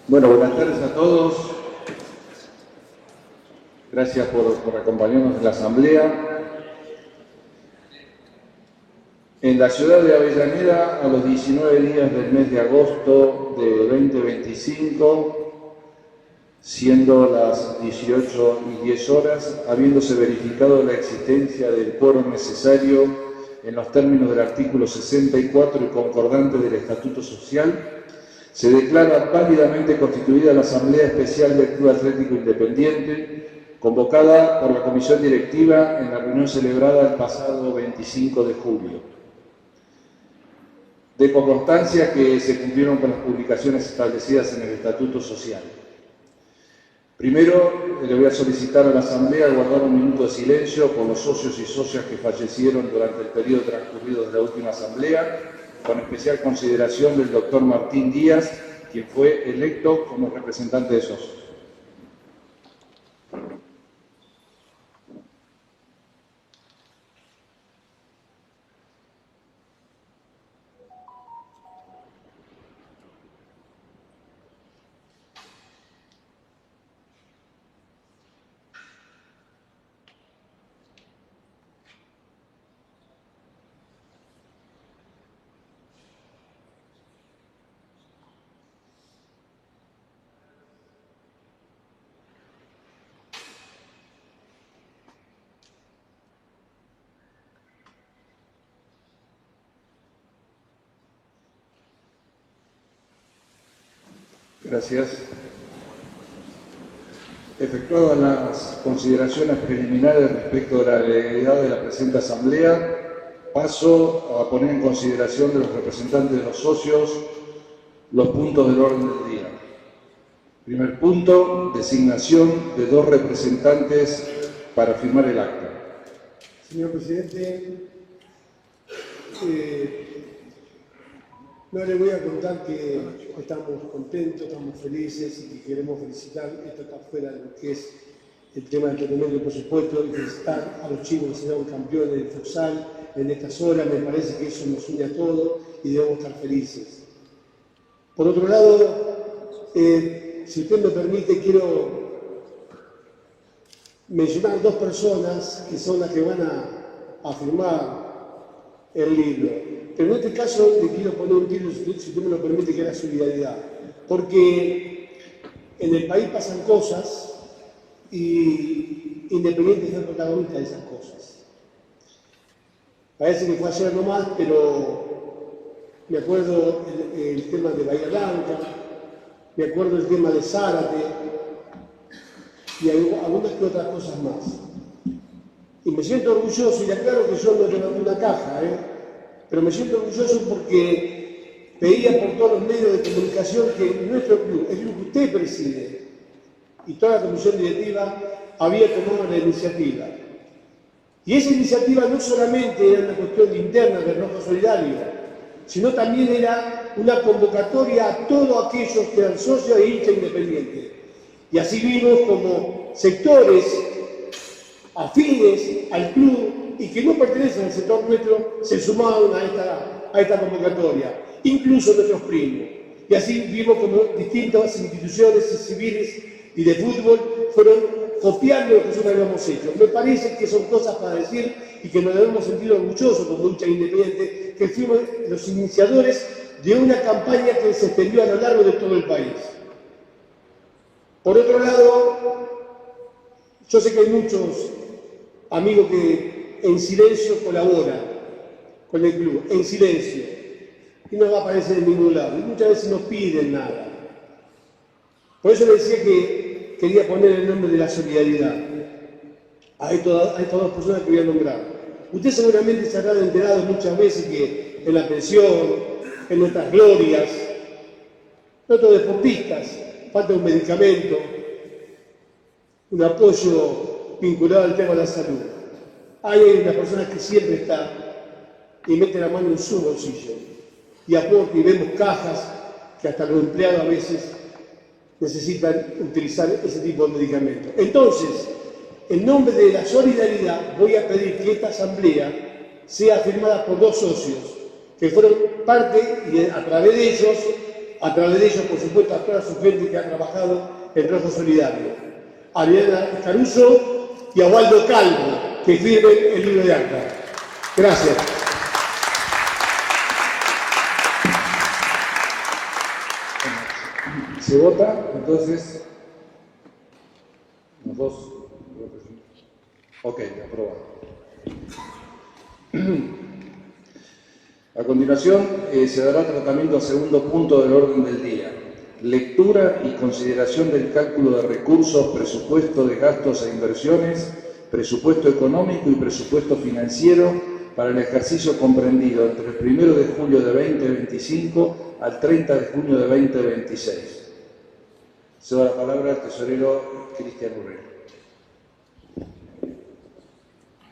Bueno, buenas tardes a todos. Gracias por acompañarnos en la asamblea. En la ciudad de Avellaneda, a los 19 días del mes de agosto de 2025, siendo las 18:10, habiéndose verificado la existencia del quórum necesario en los términos del artículo 64 y concordante del Estatuto Social, se declara válidamente constituida la Asamblea Especial del Club Atlético Independiente, convocada por la Comisión Directiva en la reunión celebrada el pasado 25 de julio. De constancia que se cumplieron con las publicaciones establecidas en el Estatuto Social. Primero, le voy a solicitar a la Asamblea guardar un minuto de silencio por los socios y socias que fallecieron durante el periodo transcurrido de la última Asamblea, con especial consideración del doctor Martín Díaz, quien fue electo como representante de socios. Gracias. Efectuadas las consideraciones preliminares respecto de la legalidad de la presente asamblea, paso a poner en consideración de los representantes de los socios los puntos del orden del día. Primer punto, designación de 2 representantes para firmar el acta. Señor presidente, no le voy a contar que estamos contentos, estamos felices y que queremos felicitar. Esto está fuera de lo que es el tema del tratamiento del presupuesto, y felicitar a los chicos que se dan campeones del futsal en estas horas. Me parece que eso nos une a todos y debemos estar felices. Por otro lado, si usted me permite, quiero mencionar 2 personas que son las que van a firmar el libro. Pero en este caso le quiero poner un título, si usted me lo permite, que es la solidaridad. Porque en el país pasan cosas y Independiente es el protagonista de esas cosas. Parece que fue ayer nomás, pero me acuerdo el tema de Bahía Blanca, me acuerdo el tema de Zárate y algunas que otras cosas más. Y me siento orgulloso, y aclaro que yo no levanté una caja, pero me siento orgulloso porque veía por todos los medios de comunicación que nuestro club, el club que usted preside, y toda la comisión directiva había tomado la iniciativa. Y esa iniciativa no solamente era una cuestión interna del Rojo Solidario, sino también era una convocatoria a todos aquellos que eran socios e hinchas independientes. Y así vimos como sectores afines al club y que no pertenecen al sector nuestro se sumaron a esta convocatoria, incluso nuestros primos. Y así vimos como distintas instituciones civiles y de fútbol fueron copiando lo que nosotros habíamos hecho. Me parece que son cosas para decir y que nos debemos sentir orgullosos como hinchas independientes, que fuimos los iniciadores de una campaña que se extendió a lo largo de todo el país. Por otro lado, yo sé que hay muchos amigos que en silencio colaboran con el club, en silencio, y no va a aparecer en ningún lado, y muchas veces no piden nada. Por eso le decía que quería poner el nombre de la solidaridad a estas 2 personas que voy a nombrar. Usted seguramente se habrá enterado muchas veces que en la pensión, en nuestras glorias, nuestros deportistas, falta un medicamento, un apoyo vinculado al tema de la salud. Hay una persona que siempre está y mete la mano en su bolsillo y aporta, y vemos cajas que hasta los empleados a veces necesitan utilizar ese tipo de medicamentos. Entonces, en nombre de la solidaridad, voy a pedir que esta asamblea sea firmada por 2 socios que fueron parte y a través de ellos a través de ellos, por supuesto, a toda su gente que ha trabajado en Rojo Solidario, a Liliana Caruso y a Waldo Calvo, que firmen el libro de acta. Gracias. Se vota, entonces, los dos. Ok, aprobado. A continuación, se dará tratamiento al segundo punto del orden del día. Lectura y consideración del cálculo de recursos, presupuesto de gastos e inversiones, presupuesto económico y presupuesto financiero para el ejercicio comprendido entre el 1 de julio de 2025 al 30 de junio de 2026. Cedo la palabra al tesorero Cristian Urrego.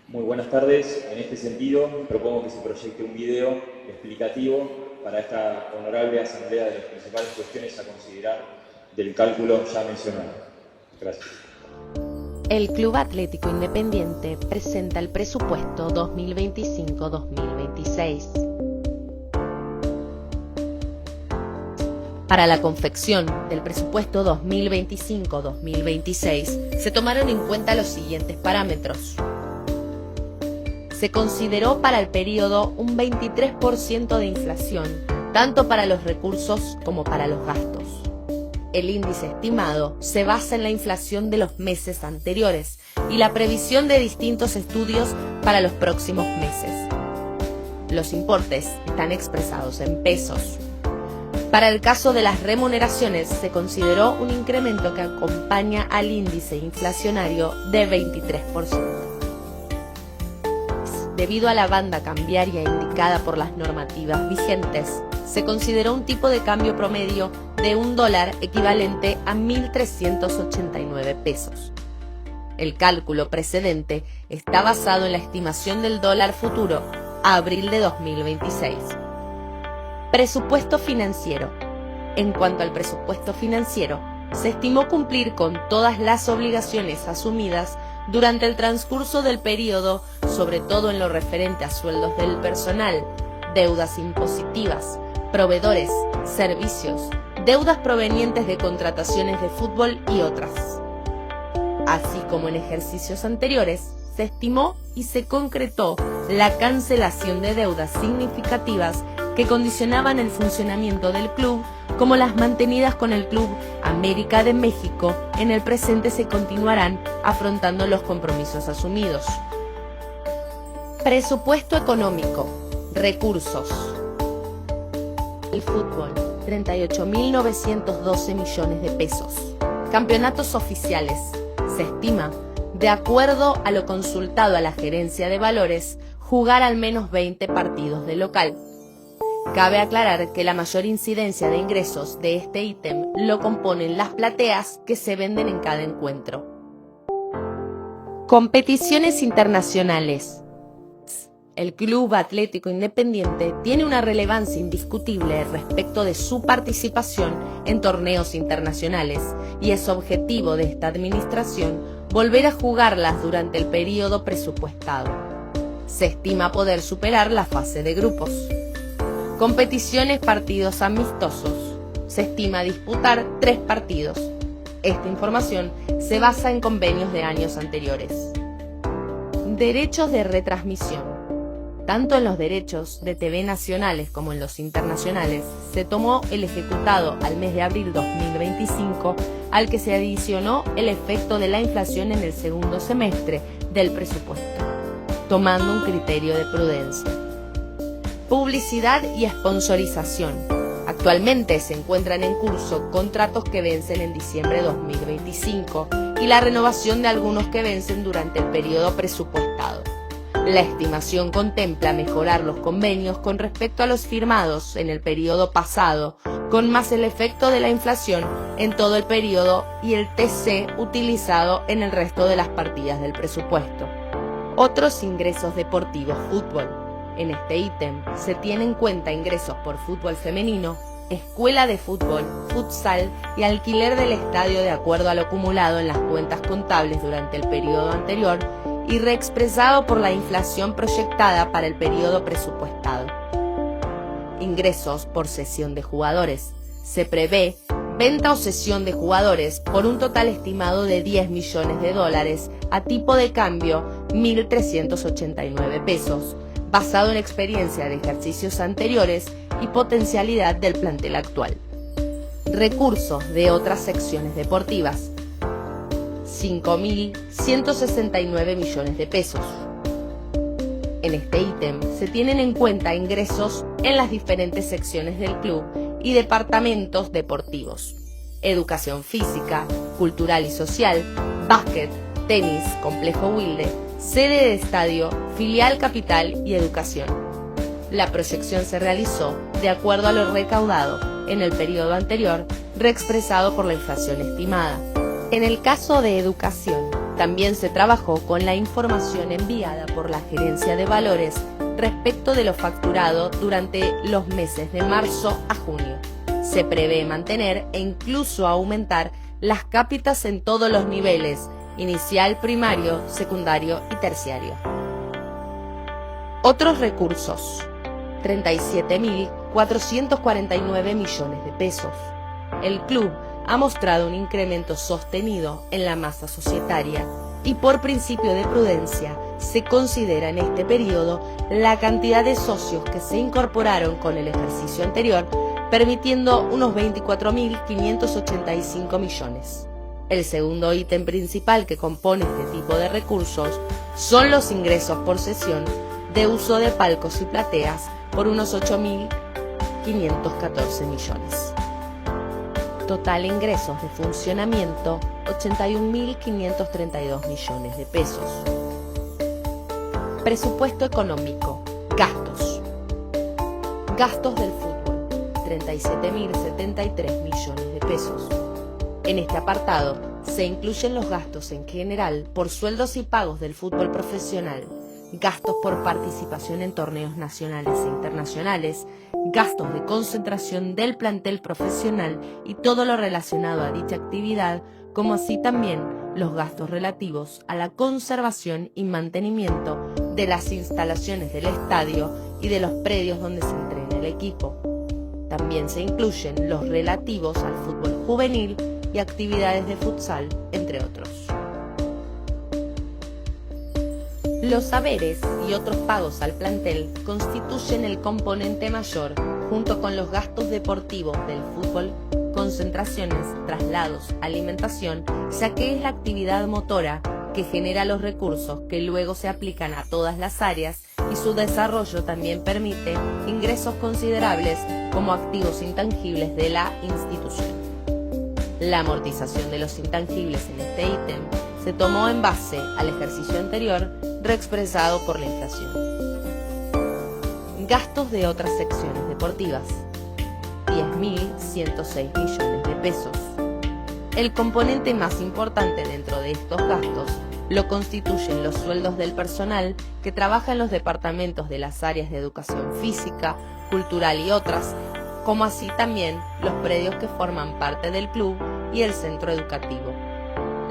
Muy buenas tardes. En este sentido, propongo que se proyecte un video explicativo para esta honorable asamblea de las principales cuestiones a considerar del cálculo ya mencionado. Gracias. El Club Atlético Independiente presenta el presupuesto 2025-2026. Para la confección del presupuesto 2025-2026 se tomaron en cuenta los siguientes parámetros. Se consideró para el periodo un 23% de inflación, tanto para los recursos como para los gastos. El índice estimado se basa en la inflación de los meses anteriores y la previsión de distintos estudios para los próximos meses. Los importes están expresados en pesos. Para el caso de las remuneraciones se consideró un incremento que acompaña al índice inflacionario de 23%. Debido a la banda cambiaria indicada por las normativas vigentes, se consideró un tipo de cambio promedio de $1 equivalente a 1.389 pesos. El cálculo precedente está basado en la estimación del dólar futuro a abril de 2026. Presupuesto financiero. En cuanto al presupuesto financiero, se estimó cumplir con todas las obligaciones asumidas durante el transcurso del periodo, sobre todo en lo referente a sueldos del personal, deudas impositivas, proveedores, servicios, deudas provenientes de contrataciones de fútbol y otras. Así como en ejercicios anteriores, se estimó y se concretó la cancelación de deudas significativas que condicionaban el funcionamiento del club, como las mantenidas con el Club América de México. En el presente se continuarán afrontando los compromisos asumidos. Presupuesto económico. Recursos. El fútbol, 38.912 millones de pesos. Campeonatos oficiales. Se estima, de acuerdo a lo consultado a la gerencia de valores, jugar al menos 20 partidos de local. Cabe aclarar que la mayor incidencia de ingresos de este ítem lo componen las plateas que se venden en cada encuentro. Competiciones internacionales. El Club Atlético Independiente tiene una relevancia indiscutible respecto de su participación en torneos internacionales y es objetivo de esta administración volver a jugarlas durante el periodo presupuestado. Se estima poder superar la fase de grupos. Competiciones, partidos amistosos. Se estima disputar 3 partidos. Esta información se basa en convenios de años anteriores. Derechos de retransmisión. Tanto en los derechos de TV nacionales como en los internacionales, se tomó el ejecutado al mes de abril 2025, al que se adicionó el efecto de la inflación en el segundo semestre del presupuesto, tomando un criterio de prudencia. Publicidad y sponsorización. Actualmente se encuentran en curso contratos que vencen en diciembre de 2025 y la renovación de algunos que vencen durante el periodo presupuestado. La estimación contempla mejorar los convenios con respecto a los firmados en el periodo pasado, con más el efecto de la inflación en todo el periodo y el TC utilizado en el resto de las partidas del presupuesto. Otros ingresos deportivos: fútbol. En este ítem se tienen en cuenta ingresos por fútbol femenino, escuela de fútbol, futsal y alquiler del estadio de acuerdo a lo acumulado en las cuentas contables durante el periodo anterior y reexpresado por la inflación proyectada para el periodo presupuestado. Ingresos por cesión de jugadores. Se prevé venta o cesión de jugadores por un total estimado de 10 millones de dólares a tipo de cambio 1.389 pesos, basado en experiencia de ejercicios anteriores y potencialidad del plantel actual. Recursos de otras secciones deportivas: 5.169 millones de pesos. En este ítem se tienen en cuenta ingresos en las diferentes secciones del club y departamentos deportivos: educación física, cultural y social, básquet, tenis, complejo Wilde, sede de estadio, filial capital y educación. La proyección se realizó de acuerdo a lo recaudado en el periodo anterior, reexpresado por la inflación estimada. En el caso de educación, también se trabajó con la información enviada por la Gerencia de Valores respecto de lo facturado durante los meses de marzo a junio. Se prevé mantener e incluso aumentar las cápitas en todos los niveles: inicial, primario, secundario y terciario. Otros recursos: 37.449 millones de pesos. El club ha mostrado un incremento sostenido en la masa societaria y por principio de prudencia se considera en este periodo la cantidad de socios que se incorporaron con el ejercicio anterior, permitiendo unos 24.585 millones. El segundo ítem principal que compone este tipo de recursos son los ingresos por sesión de uso de palcos y plateas por unos 8.514 millones. Total ingresos de funcionamiento: 81.532 millones de pesos. Presupuesto económico. Gastos. Gastos del fútbol: 37.073 millones de pesos. En este apartado se incluyen los gastos en general por sueldos y pagos del fútbol profesional, gastos por participación en torneos nacionales e internacionales, gastos de concentración del plantel profesional y todo lo relacionado a dicha actividad, como así también los gastos relativos a la conservación y mantenimiento de las instalaciones del estadio y de los predios donde se entrena el equipo. También se incluyen los relativos al fútbol juvenil y actividades de futsal, entre otros. Los haberes y otros pagos al plantel constituyen el componente mayor, junto con los gastos deportivos del fútbol, concentraciones, traslados, alimentación, ya que es la actividad motora que genera los recursos que luego se aplican a todas las áreas, y su desarrollo también permite ingresos considerables como activos intangibles de la institución. La amortización de los intangibles en este ítem se tomó en base al ejercicio anterior, reexpresado por la inflación. Gastos de otras secciones deportivas: 10.106 millones de pesos. El componente más importante dentro de estos gastos lo constituyen los sueldos del personal que trabaja en los departamentos de las áreas de educación física, cultural y otras, como así también los predios que forman parte del club y el centro educativo.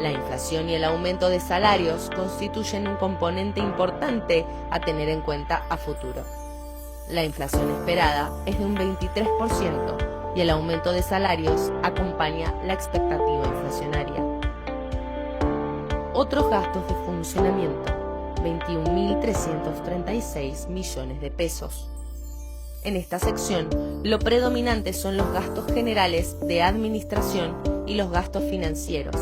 La inflación y el aumento de salarios constituyen un componente importante a tener en cuenta a futuro. La inflación esperada es de un 23% y el aumento de salarios acompaña la expectativa inflacionaria. Otros gastos de funcionamiento: 21.336 millones de pesos. En esta sección, lo predominante son los gastos generales de administración y los gastos financieros.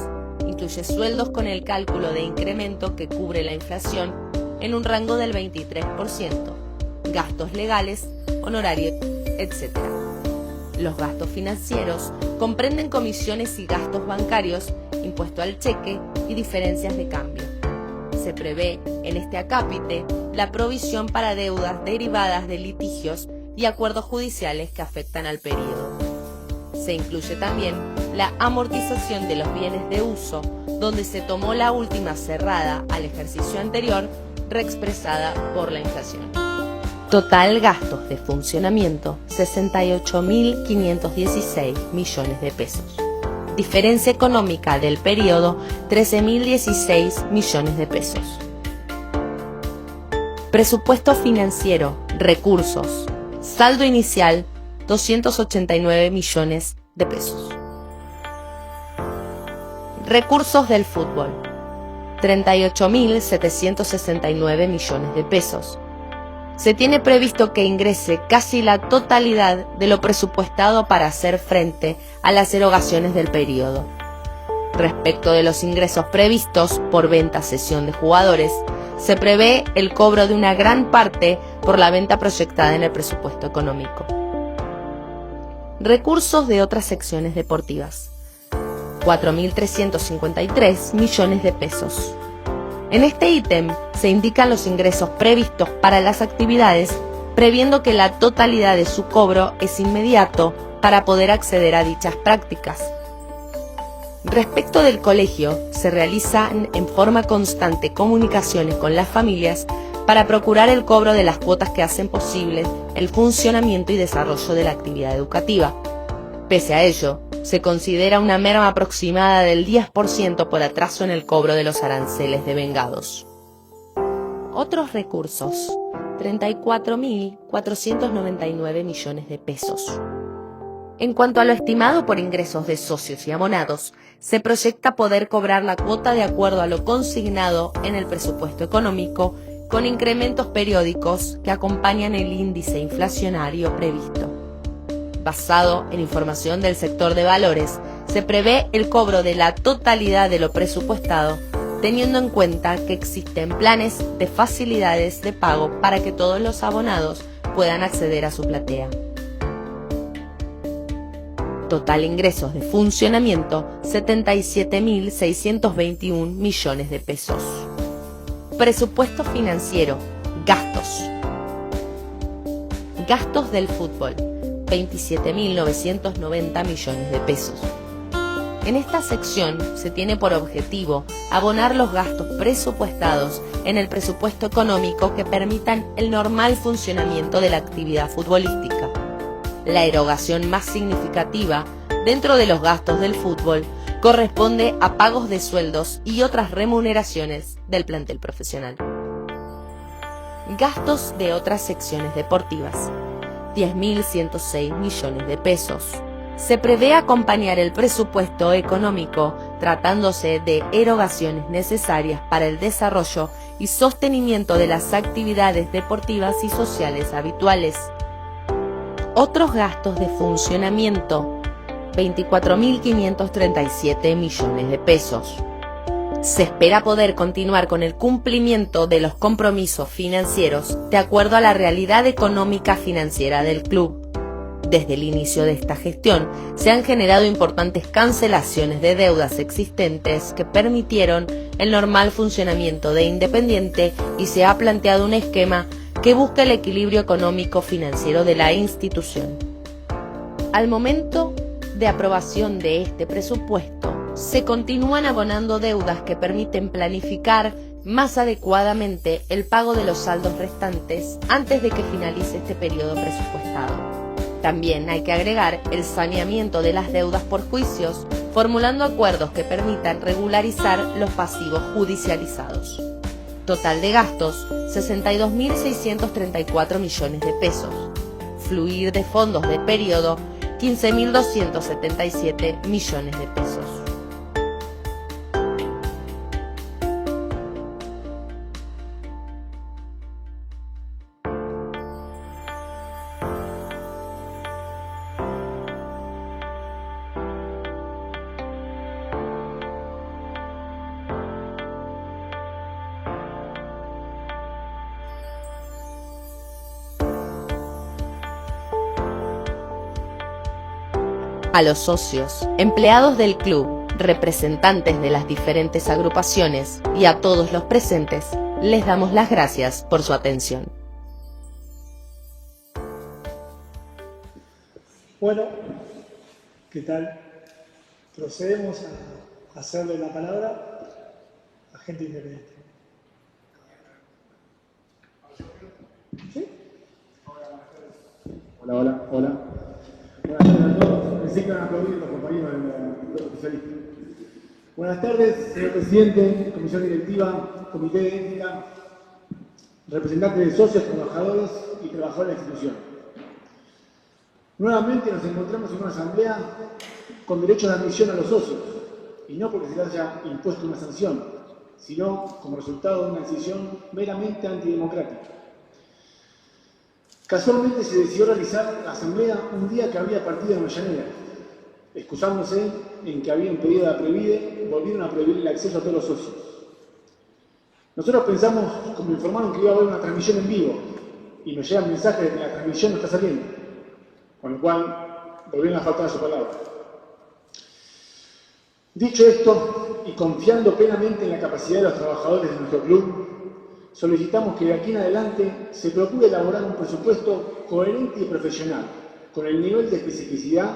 Incluye sueldos con el cálculo de incremento que cubre la inflación en un rango del 23%, gastos legales, honorarios, etc. Los gastos financieros comprenden comisiones y gastos bancarios, impuesto al cheque y diferencias de cambio. Se prevé en este acápite la provisión para deudas derivadas de litigios y acuerdos judiciales que afectan al periodo. Se incluye también la amortización de los bienes de uso, donde se tomó la última cerrada al ejercicio anterior, reexpresada por la inflación. Total gastos de funcionamiento: 68.516 millones de pesos. Diferencia económica del periodo: 13.016 millones de pesos. Presupuesto financiero, recursos. Saldo inicial: 289 millones de pesos. Recursos del fútbol: 38.769 millones de pesos. Se tiene previsto que ingrese casi la totalidad de lo presupuestado para hacer frente a las erogaciones del periodo. Respecto de los ingresos previstos por venta-cesión de jugadores, se prevé el cobro de una gran parte por la venta proyectada en el presupuesto económico. Recursos de otras secciones deportivas: 4.353 millones de pesos. En este ítem se indican los ingresos previstos para las actividades, previendo que la totalidad de su cobro es inmediato para poder acceder a dichas prácticas. Respecto del colegio, se realizan en forma constante comunicaciones con las familias para procurar el cobro de las cuotas que hacen posible el funcionamiento y desarrollo de la actividad educativa. Pese a ello, se considera una merma aproximada del 10% por atraso en el cobro de los aranceles devengados. Otros recursos: 34.499 millones de pesos. En cuanto a lo estimado por ingresos de socios y abonados, se proyecta poder cobrar la cuota de acuerdo a lo consignado en el presupuesto económico, con incrementos periódicos que acompañan el índice inflacionario previsto. Basado en información del sector de valores, se prevé el cobro de la totalidad de lo presupuestado, teniendo en cuenta que existen planes de facilidades de pago para que todos los abonados puedan acceder a su platea. Total ingresos de funcionamiento: 77.621 millones de pesos. Presupuesto financiero: gastos. Gastos del fútbol: 27.990 millones de pesos. En esta sección se tiene por objetivo abonar los gastos presupuestados en el presupuesto económico que permitan el normal funcionamiento de la actividad futbolística. La erogación más significativa dentro de los gastos del fútbol corresponde a pagos de sueldos y otras remuneraciones del plantel profesional. Gastos de otras secciones deportivas: 10.106 millones de pesos. Se prevé acompañar el presupuesto económico tratándose de erogaciones necesarias para el desarrollo y sostenimiento de las actividades deportivas y sociales habituales. Otros gastos de funcionamiento: 24.537 millones de pesos. Se espera poder continuar con el cumplimiento de los compromisos financieros de acuerdo a la realidad económica financiera del club. Desde el inicio de esta gestión se han generado importantes cancelaciones de deudas existentes que permitieron el normal funcionamiento de Independiente y se ha planteado un esquema que busca el equilibrio económico-financiero de la institución. Al momento de aprobación de este presupuesto, se continúan abonando deudas que permiten planificar más adecuadamente el pago de los saldos restantes antes de que finalice este periodo presupuestado. También hay que agregar el saneamiento de las deudas por juicios, formulando acuerdos que permitan regularizar los pasivos judicializados. Total de gastos: 62.634 millones de pesos. Fluir de fondos de periodo: 15.277 millones de pesos. A los socios, empleados del club, representantes de las diferentes agrupaciones y a todos los presentes, les damos las gracias por su atención. Bueno, ¿qué tal? Procedemos a hacerle la palabra a gente independiente. ¿Sí? Hola. Buenas tardes a todos. Pensé que iban a aplaudir los compañeros del Grupo Socialista. Buenas tardes, señor presidente, comisión directiva, comité de ética, representantes de socios, trabajadores y trabajadores de la institución. Nuevamente nos encontramos en una asamblea con derecho de admisión a los socios, y no porque se les haya impuesto una sanción, sino como resultado de una decisión meramente antidemocrática. Casualmente se decidió realizar la asamblea un día que había partido en Avellaneda, excusándose en que habían pedido a Previde, volvieron a prohibir el acceso a todos los socios. Nosotros pensamos, como informaron, que iba a haber una transmisión en vivo, y nos llega el mensaje de que la transmisión no está saliendo, con lo cual volvieron a faltar a su palabra. Dicho esto, y confiando plenamente en la capacidad de los trabajadores de nuestro club, solicitamos que de aquí en adelante se procure elaborar un presupuesto coherente y profesional, con el nivel de especificidad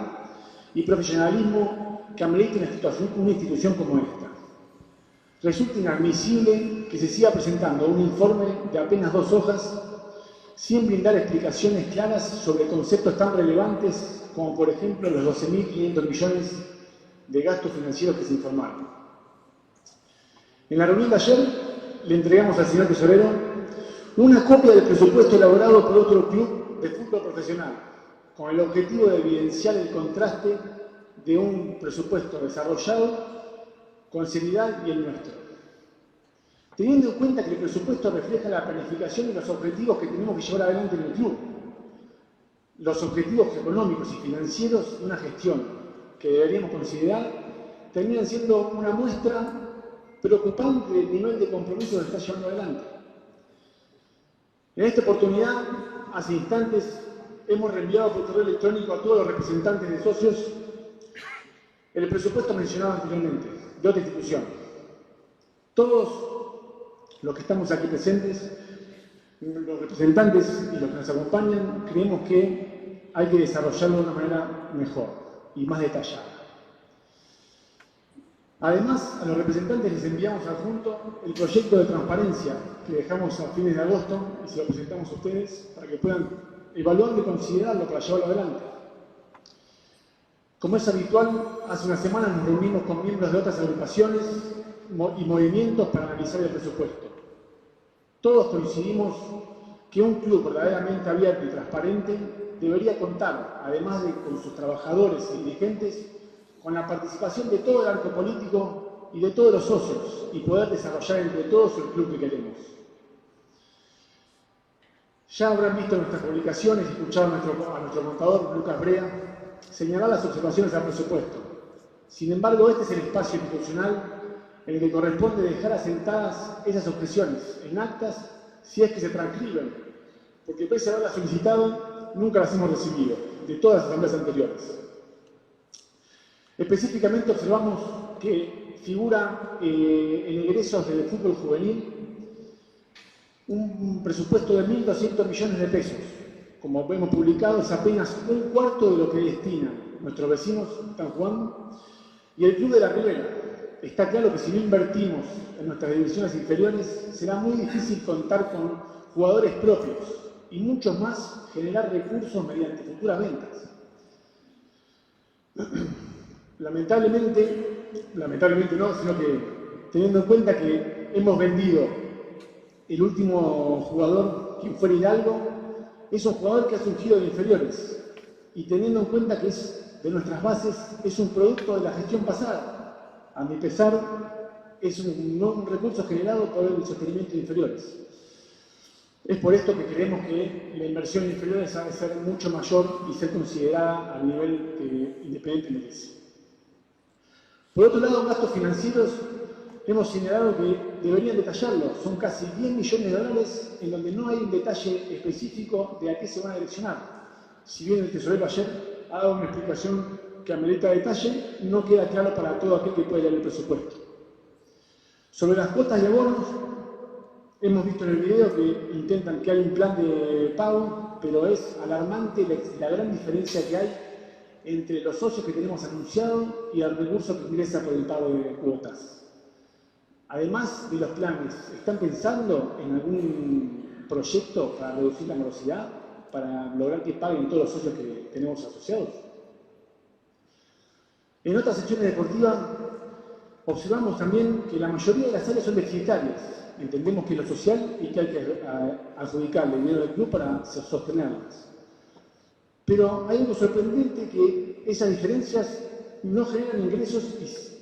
y profesionalismo que amerite una institución como esta. Resulta inadmisible que se siga presentando un informe de apenas 2 hojas sin brindar explicaciones claras sobre conceptos tan relevantes como, por ejemplo, los 12.500 millones de gastos financieros que se informaron. En la reunión de ayer le entregamos al señor tesorero una copia del presupuesto elaborado por otro club de fútbol profesional, con el objetivo de evidenciar el contraste de un presupuesto desarrollado con seriedad y el nuestro. Teniendo en cuenta que el presupuesto refleja la planificación y los objetivos que tenemos que llevar adelante en el club, los objetivos económicos y financieros de una gestión que deberíamos considerar, terminan siendo una muestra preocupante del nivel de compromiso que se está llevando adelante. En esta oportunidad, hace instantes, hemos reenviado por correo electrónico a todos los representantes de socios el presupuesto mencionado anteriormente, de otra institución. Todos los que estamos aquí presentes, los representantes y los que nos acompañan, creemos que hay que desarrollarlo de una manera mejor y más detallada. Además, a los representantes les enviamos adjunto el proyecto de transparencia que dejamos a fines de agosto y se lo presentamos a ustedes para que puedan evaluarlo y considerarlo para llevarlo adelante. Como es habitual, hace una semana nos reunimos con miembros de otras agrupaciones y movimientos para analizar el presupuesto. Todos coincidimos que un club verdaderamente abierto y transparente debería contar, además de con sus trabajadores y dirigentes, con la participación de todo el arco político y de todos los socios y poder desarrollar entre todos el club que queremos. Ya habrán visto nuestras publicaciones y escuchado a nuestro contador, Lucas Brea, señalar las observaciones al presupuesto. Sin embargo, este es el espacio institucional en el que corresponde dejar asentadas esas objeciones en actas si es que se transcriben, porque pese a haberlas solicitado, nunca las hemos recibido, de todas las asambleas anteriores. Específicamente observamos que figura en egresos del fútbol juvenil un presupuesto de 1.200 millones de pesos. Como hemos publicado, es apenas un cuarto de lo que destinan nuestros vecinos están jugando y el Club de la Ribera. Está claro que si no invertimos en nuestras divisiones inferiores, será muy difícil contar con jugadores propios y mucho más generar recursos mediante futuras ventas. Lamentablemente no, sino que teniendo en cuenta que hemos vendido el último jugador, quien fuera Hidalgo, es un jugador que ha surgido de inferiores y teniendo en cuenta que es de nuestras bases, es un producto de la gestión pasada. A mi pesar, es un recurso generado por el sostenimiento de inferiores. Es por esto que creemos que la inversión en inferiores ha de ser mucho mayor y ser considerada al nivel que Independiente merece. Por otro lado, en gastos financieros, hemos señalado que deberían detallarlo. Son casi 10 millones de dólares en donde no hay un detalle específico de a qué se van a direccionar. Si bien el tesorero ayer ha dado una explicación que amerita detalle, no queda claro para todo aquel que puede leer el presupuesto. Sobre las cuotas y abonos, hemos visto en el video que intentan que haya un plan de pago, pero es alarmante la gran diferencia que hay entre los socios que tenemos anunciados y el recurso que ingresa por el pago de cuotas. Además de los planes, ¿están pensando en algún proyecto para reducir la morosidad, para lograr que paguen todos los socios que tenemos asociados? En otras secciones deportivas observamos también que la mayoría de las áreas son deficitarias. Entendemos que es lo social y que hay que adjudicarle dinero del club para sostenerlas. Pero hay algo sorprendente que esas diferencias no generan ingresos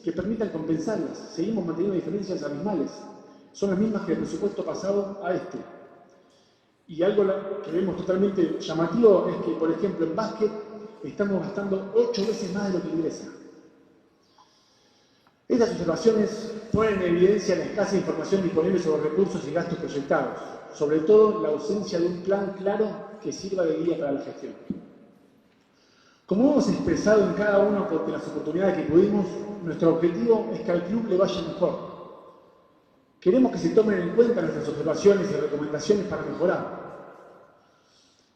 que permitan compensarlas. Seguimos manteniendo diferencias abismales. Son las mismas que el presupuesto pasado a este. Y algo que vemos totalmente llamativo es que, por ejemplo, en básquet estamos gastando 8 veces más de lo que ingresa. Estas observaciones ponen en evidencia la escasa información disponible sobre recursos y gastos proyectados, sobre todo la ausencia de un plan claro que sirva de guía para la gestión. Como hemos expresado en cada uno de las oportunidades que pudimos, nuestro objetivo es que al club le vaya mejor. Queremos que se tomen en cuenta nuestras observaciones y recomendaciones para mejorar.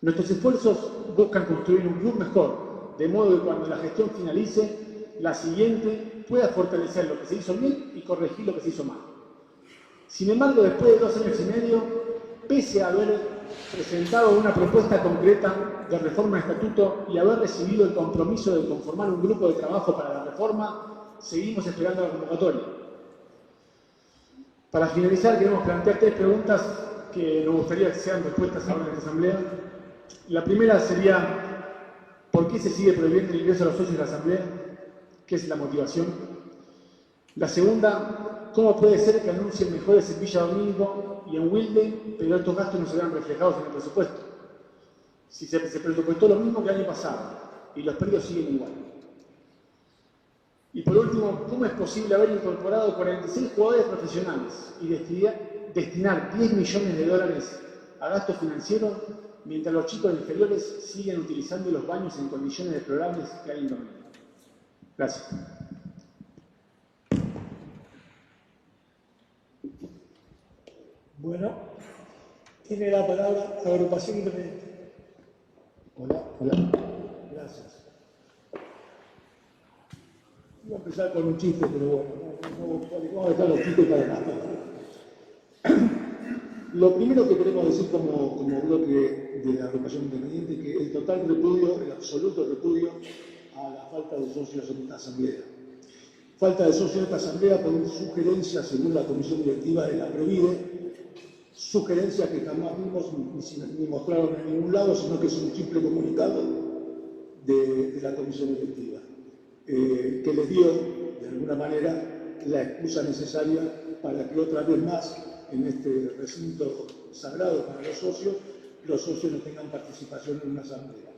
Nuestros esfuerzos buscan construir un club mejor, de modo que cuando la gestión finalice, la siguiente pueda fortalecer lo que se hizo bien y corregir lo que se hizo mal. Sin embargo, después de 2 años y medio, pese a haber presentado una propuesta concreta de reforma del estatuto y haber recibido el compromiso de conformar un grupo de trabajo para la reforma, seguimos esperando la convocatoria. Para finalizar, queremos plantear 3 preguntas que nos gustaría que sean respuestas ahora en esta asamblea. La primera sería, ¿por qué se sigue prohibiendo el ingreso a los socios de la asamblea? ¿Qué es la motivación? La segunda, ¿cómo puede ser que anuncien mejores en Villa Domínico y en Wilde, pero estos gastos no se vean reflejados en el presupuesto? Si se presupuestó lo mismo que el año pasado y los predios siguen igual. Y por último, ¿cómo es posible haber incorporado 46 jugadores profesionales y destinar $10 millones a gastos financieros mientras los chicos inferiores siguen utilizando los baños en condiciones deplorables que hay en Domínico? Gracias. Bueno, tiene la palabra la agrupación independiente. Hola. Gracias. Voy a empezar con un chiste, pero bueno, vamos a dejar los chistes para más tarde. Lo primero que queremos decir como bloque de la agrupación independiente es que el total repudio, el absoluto repudio a la falta de socios en esta asamblea. Falta de socios en esta asamblea por sugerencia, según la comisión directiva de la Provide, sugerencias que jamás vimos ni mostraron en ningún lado, sino que es un simple comunicado de la comisión directiva, que les dio, de alguna manera, la excusa necesaria para que otra vez más, en este recinto sagrado para los socios no tengan participación en una asamblea.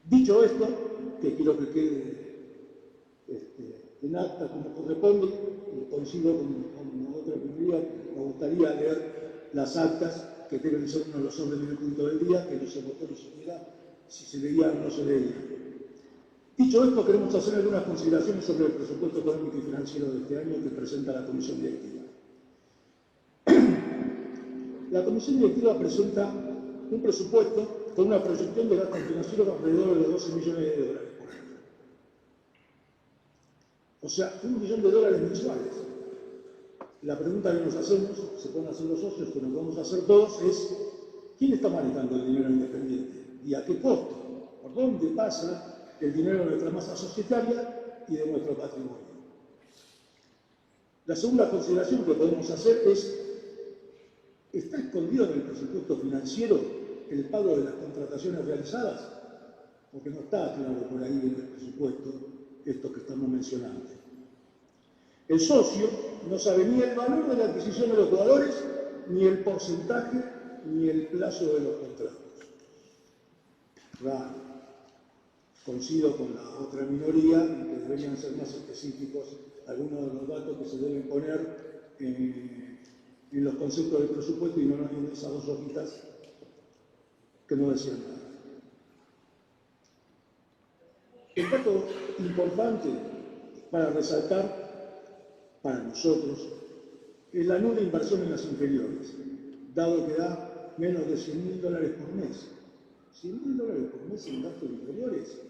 Dicho esto, que quiero que quede en acta como corresponde, coincido con otra prioridad, me gustaría leer las actas que deben ser uno de los órdenes del punto del día, que no se votó ni siquiera si se leía o no se leía. Dicho esto, queremos hacer algunas consideraciones sobre el presupuesto económico y financiero de este año que presenta la comisión directiva. La comisión directiva presenta un presupuesto con una proyección de gastos financieros alrededor de $12 millones por año. O sea, $1 millón mensuales. La pregunta que nos hacemos, se pueden hacer los socios, que nos vamos a hacer todos, es ¿quién está manejando el dinero independiente? ¿Y a qué costo? ¿Por dónde pasa el dinero de nuestra masa societaria y de nuestro patrimonio? La segunda consideración que podemos hacer es, ¿está escondido en el presupuesto financiero el pago de las contrataciones realizadas? Porque no está claro por ahí en el presupuesto esto que estamos mencionando. El socio no sabe ni el valor de la adquisición de los jugadores, ni el porcentaje, ni el plazo de los contratos. Raro. Coincido con la otra minoría en que deberían ser más específicos algunos de los datos que se deben poner en los conceptos del presupuesto y no en esas 2 hojitas que no decían nada. El dato importante para resaltar para nosotros es la nula inversión en las inferiores, dado que da menos de $100.000 por mes. $100.000 por mes en gastos inferiores,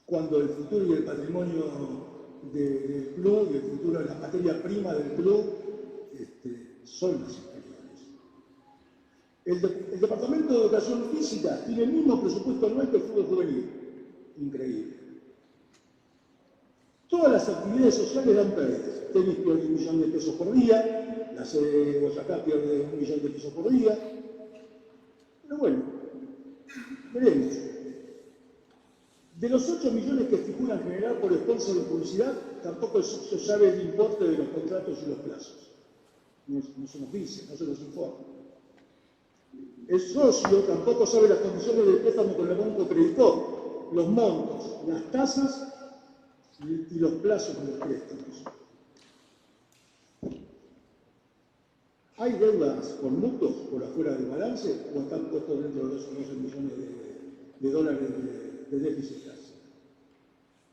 cuando el futuro y el patrimonio del club y el futuro de la materia prima del club son las inferiores. El Departamento de Educación Física tiene el mismo presupuesto anual que el fútbol juvenil. Increíble. Todas las actividades sociales dan pérdidas. Tenis pierde $1 millón por día, la sede de Boyacá pierde $1 millón por día. Pero bueno, Veremos. De los 8 millones que figuran en general por sponsor de publicidad, tampoco se sabe el importe de los contratos y los plazos. No se nos dice, no se nos informa. El socio tampoco sabe las condiciones del préstamo con el Banco Credicop, los montos, las tasas y los plazos de los préstamos. ¿Hay deudas por mutuos por afuera del balance o están puestos dentro de esos 12 millones de dólares de déficit casi?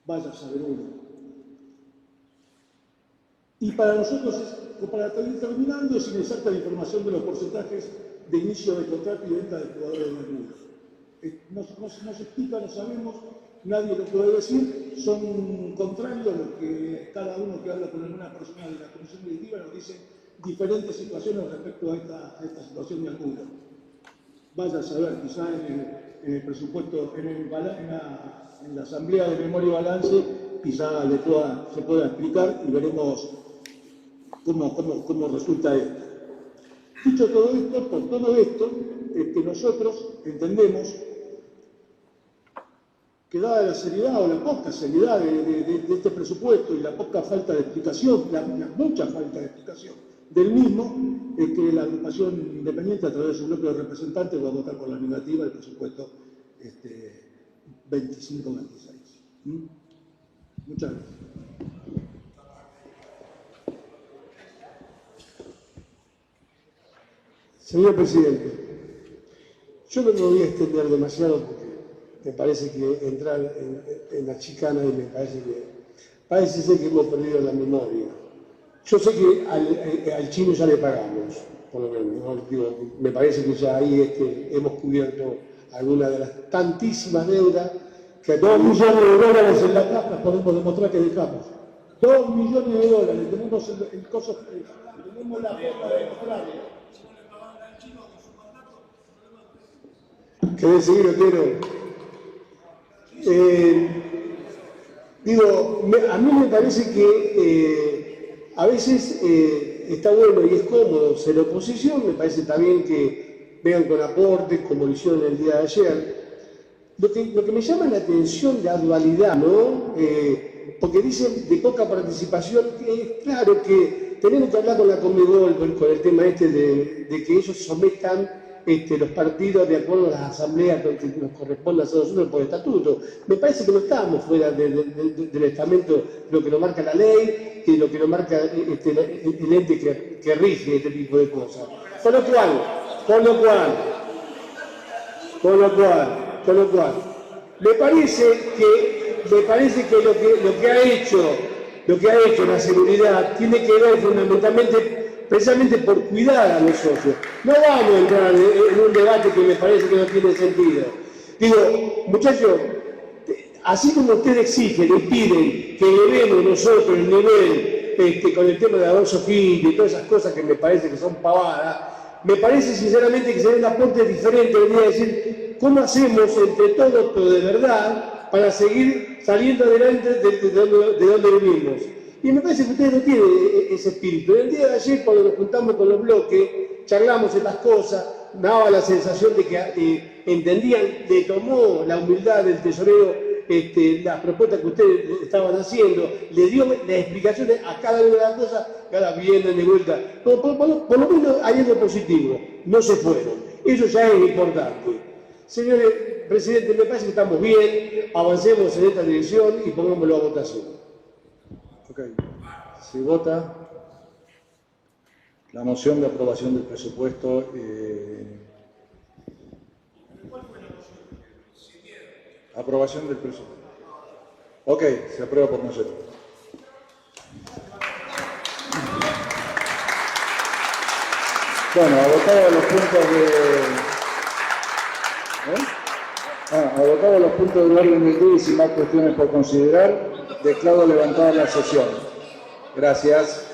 Vaya a saber uno. Y para nosotros, para ir terminando, es inexacta la información de los porcentajes de inicio de contrato y venta de jugadores de mercado. No se explica, no sabemos, nadie lo puede decir, son contrarios a lo que cada uno que habla con alguna persona de la comisión directiva nos dice diferentes situaciones respecto a esta situación de alguno. Vaya a saber, quizá en el presupuesto, en la Asamblea de Memoria y Balance, quizá se pueda explicar y veremos cómo resulta esto. Dicho todo esto, por todo esto, nosotros entendemos que dada la seriedad o la poca seriedad de este presupuesto y la poca falta de explicación, la mucha falta de explicación del mismo, es que la agrupación independiente a través de su bloque de representantes va a votar por la negativa del presupuesto 25-26. Muchas gracias. Señor Presidente, yo no me voy a extender demasiado porque me parece que entrar en la chicana y parece ser que hemos perdido la memoria. Yo sé que al chino ya le pagamos, por lo menos, ¿no? Digo, me parece que ya ahí hemos cubierto algunas de las tantísimas deudas que 2 millones de dólares en la caja podemos demostrar que dejamos. 2 millones de dólares, tenemos el costo, tenemos la forma de demostrarlo. ¿Querés seguir, Otero? A mí me parece que a veces está bueno y es cómodo ser oposición, me parece también que vengan con aportes, como lo hicieron el día de ayer. Lo que me llama la atención, la dualidad, ¿no? Porque dicen de poca participación, claro que tenemos que hablar con la Conmebol con el tema de que ellos sometan los partidos de acuerdo a las asambleas que nos correspondan a nosotros por estatuto. Me parece que no estamos fuera del estamento de lo que nos marca la ley y lo que nos marca el ente que rige este tipo de cosas. Con lo cual, me parece que lo que ha hecho la seguridad tiene que ver fundamentalmente precisamente por cuidar a los socios. No vamos a entrar en un debate que me parece que no tiene sentido. Digo, muchachos, así como ustedes exigen y piden que elevemos nosotros el nivel con el tema de Adolfo Gil y todas esas cosas que me parece que son pavadas, me parece sinceramente que sería un aporte diferente, venir a decir, ¿cómo hacemos entre todos, pero de verdad, para seguir saliendo adelante de donde vivimos? Y me parece que ustedes no tienen ese espíritu. El día de ayer, cuando nos juntamos con los bloques, charlamos estas cosas, me daba la sensación de que entendían, le tomó la humildad del tesorero las propuestas que ustedes estaban haciendo, le dio las explicaciones a cada una de las cosas, que ahora vienen de vuelta. Por lo menos hay algo positivo, no se fueron. Eso ya es importante. Señor Presidente, me parece que estamos bien, avancemos en esta dirección y pongámoslo a votación. Okay. Se vota la moción de aprobación del presupuesto. Aprobación del presupuesto. Ok, se aprueba por nosotros. Bueno, agotado los puntos agotado los puntos del orden del día y sin más cuestiones por considerar, declaro levantada la sesión. Gracias.